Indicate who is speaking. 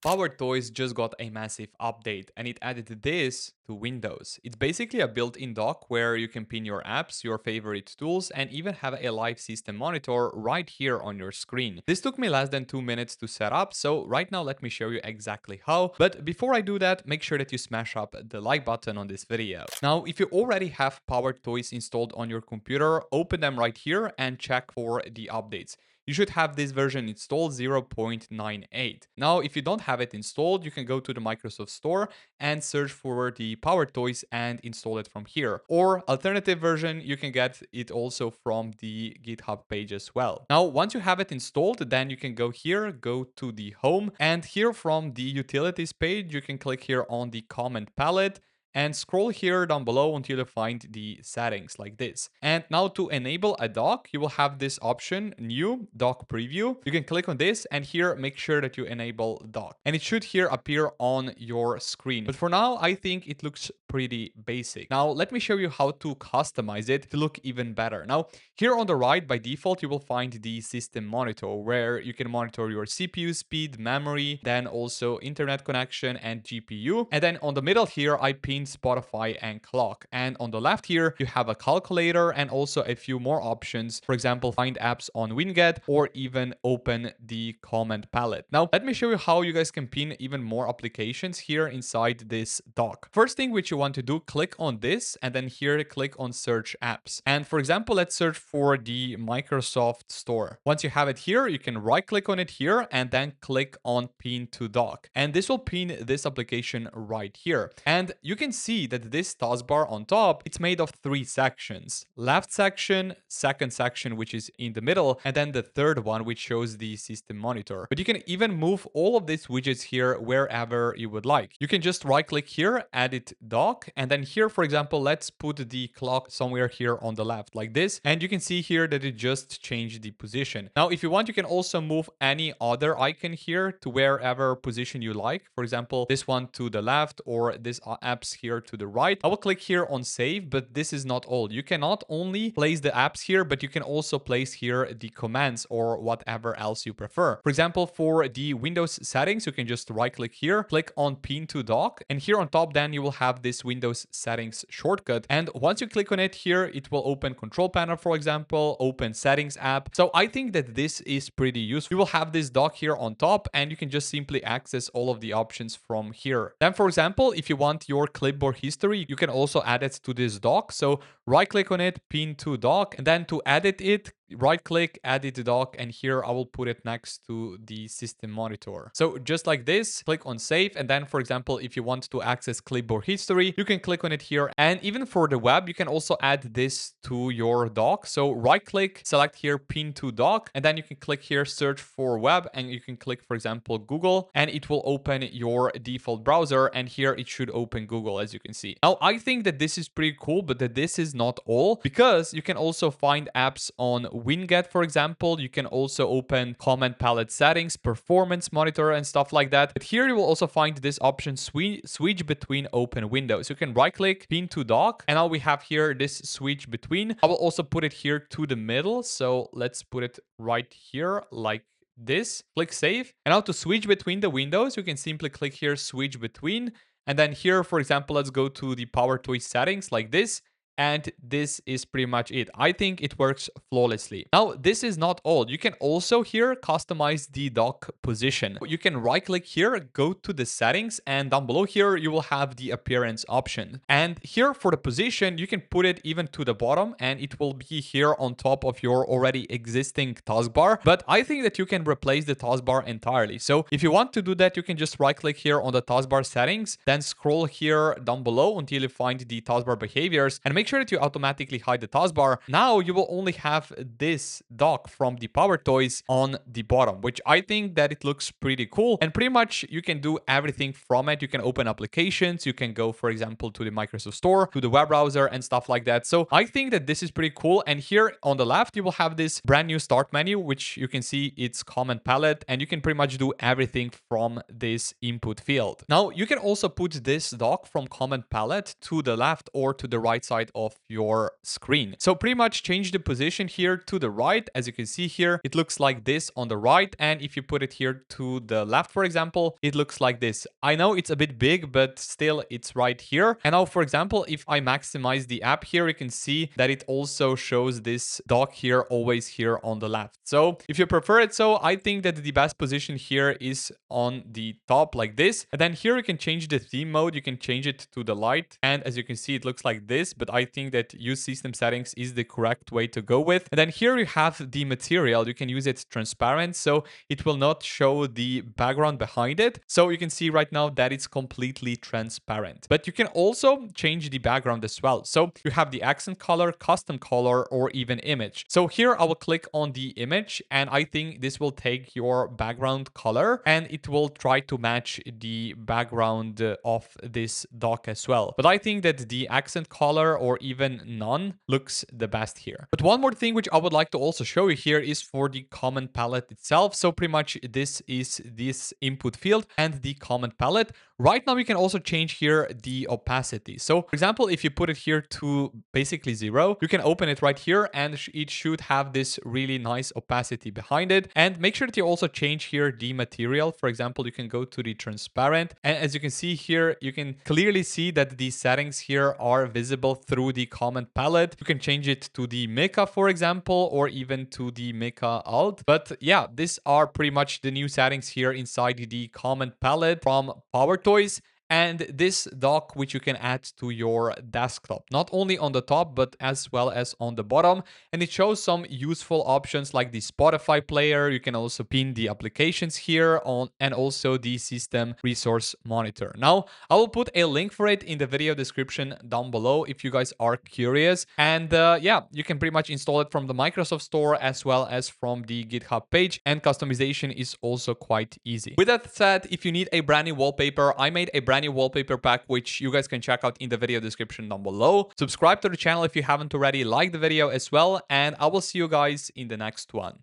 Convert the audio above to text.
Speaker 1: PowerToys just got a massive update and it added this to Windows. It's basically a built-in dock where you can pin your apps, your favorite tools, and even have a live system monitor right here on your screen. This took me less than 2 minutes to set up, so right now let me show you exactly how. But before I do that, make sure that you smash up the like button on this video. Now, if you already have PowerToys installed on your computer, open them right here and check for the updates. You should have this version installed 0.98. Now, if you don't have it installed, you can go to the Microsoft Store and search for the PowerToys and install it from here. Or alternative version, you can get it also from the GitHub page as well. Now, once you have it installed, then you can go here, go to the home, and here from the utilities page, you can click here on the comment palette and scroll here down below until you find the settings like this. And now to enable a dock, you will have this option, new dock preview. You can click on this and here make sure that you enable dock. And it should here appear on your screen. But for now, I think it looks pretty basic. Now, let me show you how to customize it to look even better. Now, here on the right, by default, you will find the system monitor where you can monitor your CPU speed, memory, then also internet connection and GPU. And then on the middle here, I pinned Spotify and clock. And on the left here, you have a calculator and also a few more options. For example, find apps on Winget or even open the comment palette. Now, let me show you how you guys can pin even more applications here inside this dock. First thing which you want to do, click on this and then here click on search apps. And for example, let's search for the Microsoft Store. Once you have it here, you can right click on it here and then click on pin to dock. And this will pin this application right here. And you can see that this taskbar on top, it's made of 3 sections. Left section, second section, which is in the middle, and then the third one, which shows the system monitor. But you can even move all of these widgets here wherever you would like. You can just right click here, edit dock, and then here, for example, let's put the clock somewhere here on the left like this. And you can see here that it just changed the position. Now, if you want, you can also move any other icon here to wherever position you like. For example, this one to the left or this apps here to the right. I will click here on save, but this is not all. You can not only place the apps here, but you can also place here the commands or whatever else you prefer. For example, for the Windows settings, you can just right click here, click on pin to dock, and here on top then you will have this Windows settings shortcut. And once you click on it here, it will open control panel, for example, open settings app. So I think that this is pretty useful. You will have this dock here on top and you can just simply access all of the options from here. Then for example, if you want your clipboard history, you can also add it to this dock. So right click on it, pin to dock, and then to edit it, right click, edit the dock, and here I will put it next to the system monitor. So just like this, click on save, and then for example, if you want to access clipboard history, you can click on it here. And even for the web, you can also add this to your dock. So right click, select here, pin to dock, and then you can click here, search for web, and you can click, for example, Google, and it will open your default browser, and here it should open Google, as you can see. Now, I think that this is pretty cool, but that this is not all, because you can also find apps on Winget, for example. You can also open comment palette settings, performance monitor, and stuff like that. But here you will also find this option, switch between open windows. You can right click, pin to dock, and now we have here this switch between. I will also put it here to the middle. So let's put it right here like this. Click save. And now to switch between the windows, you can simply click here, switch between. And then here, for example, let's go to the PowerToys settings like this. And this is pretty much it. I think it works flawlessly. Now, this is not all. You can also here customize the dock position. You can right click here, go to the settings, and down below here, you will have the appearance option. And here for the position, you can put it even to the bottom and it will be here on top of your already existing taskbar. But I think that you can replace the taskbar entirely. So if you want to do that, you can just right click here on the taskbar settings, then scroll here down below until you find the taskbar behaviors and make sure that you automatically hide the taskbar. Now you will only have this dock from the PowerToys on the bottom, which I think that it looks pretty cool. And pretty much you can do everything from it. You can open applications. You can go, for example, to the Microsoft Store, to the web browser and stuff like that. So I think that this is pretty cool. And here on the left, you will have this brand new start menu, which you can see it's comment palette, and you can pretty much do everything from this input field. Now you can also put this dock from comment palette to the left or to the right side of your screen. So pretty much change the position here to the right. As you can see here, it looks like this on the right. And if you put it here to the left, for example, it looks like this. I know it's a bit big, but still it's right here. And now, for example, if I maximize the app here, you can see that it also shows this dock here always here on the left. So if you prefer it so, I think that the best position here is on the top like this. And then here you can change the theme mode. You can change it to the light. And as you can see, it looks like this, but I think that use system settings is the correct way to go with. And then here you have the material. You can use it transparent, so it will not show the background behind it. So you can see right now that it's completely transparent. But you can also change the background as well. So you have the accent color, custom color, or even image. So here I will click on the image, and I think this will take your background color and it will try to match the background of this dock as well. But I think that the accent color or even none looks the best here. But one more thing which I would like to also show you here is for the comment palette itself. So pretty much this is this input field and the comment palette. Right now, we can also change here the opacity. So for example, if you put it here to basically 0, you can open it right here and it should have this really nice opacity behind it. And make sure that you also change here the material. For example, you can go to the transparent. And as you can see here, you can clearly see that the settings here are visible through the comment palette. You can change it to the Mica, for example, or even to the Mica Alt. But yeah, these are pretty much the new settings here inside the comment palette from PowerToys. And this dock which you can add to your desktop, not only on the top but as well as on the bottom. And it shows some useful options like the Spotify player. You can also pin the applications here on, and also the system resource monitor. Now I will put a link for it in the video description down below if you guys are curious. And yeah, you can pretty much install it from the Microsoft Store as well as from the GitHub page, and customization is also quite easy. With that said, if you need a brand new wallpaper, I made a brand new wallpaper pack which you guys can check out in the video description down below. Subscribe to the channel if you haven't already, like the video as well, and I will see you guys in the next one.